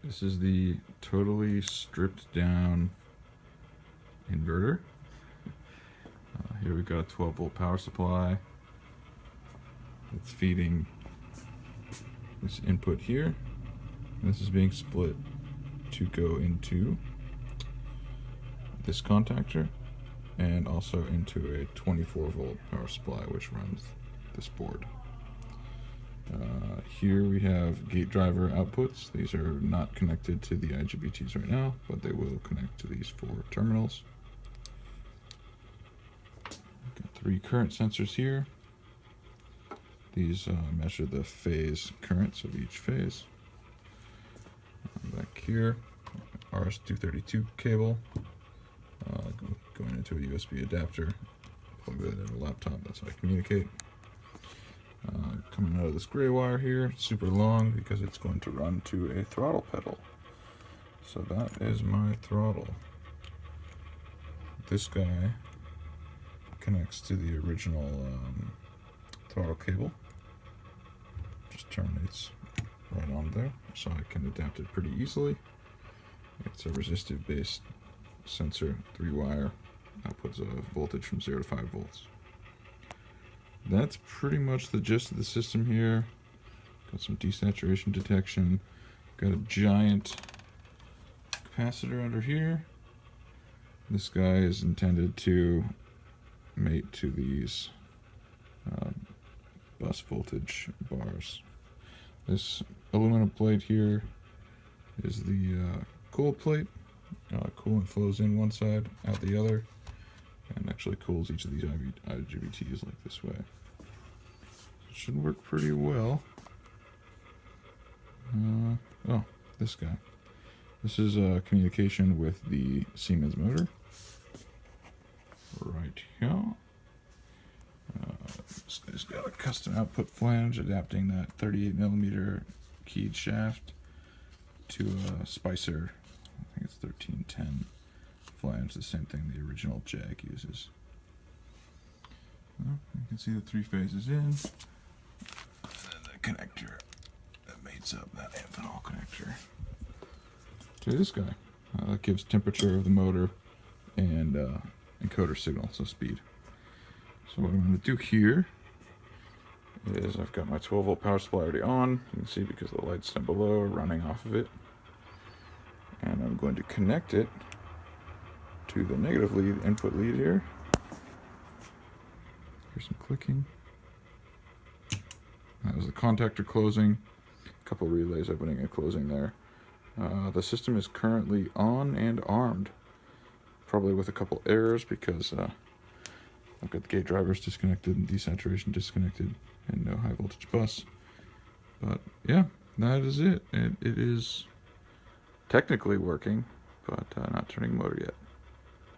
This is the totally stripped down inverter. Here we've got a 12-volt power supply. It's feeding this input here. This is being split to go into this contactor and also into a 24-volt power supply which runs this board. Here we have gate driver outputs. These are not connected to the IGBTs right now, but they will connect to these 4 terminals. Got 3 current sensors here. These measure the phase currents of each phase. Back here, RS-232 cable going into a USB adapter. Plug that in a laptop, that's how I communicate. Coming out of this gray wire here, super long because it's going to run to a throttle pedal. So that is my throttle. This guy connects to the original throttle cable. Just terminates right on there, so I can adapt it pretty easily. It's a resistive based sensor, 3-wire, outputs a voltage from 0 to 5 volts. That's pretty much the gist of the system here. Got some desaturation detection. Got a giant capacitor under here. This guy is intended to mate to these bus voltage bars. This aluminum plate here is the cool plate. Coolant flows in one side, out the other, and actually cools each of these IGBTs like this way. It should work pretty well. Oh, this guy. This is communication with the Siemens motor. Right here. This guy's got a custom output flange adapting that 38mm keyed shaft to a Spicer, I think it's 1310 flange, the same thing the original Jag uses. Well, you can see the 3 phases in, and then the connector that mates up that ethanol connector to this guy. That gives temperature of the motor and encoder signal, so speed. So what I'm going to do here is I've got my 12-volt power supply already on. You can see because the lights down below are running off of it. And I'm going to connect it to the negative lead, input lead here. Here's some clicking. That was the contactor closing. A couple relays opening and closing there. The system is currently on and armed. Probably with a couple errors because I've got the gate drivers disconnected and desaturation disconnected and no high voltage bus. But yeah, that is it. It is technically working, but not turning motor yet.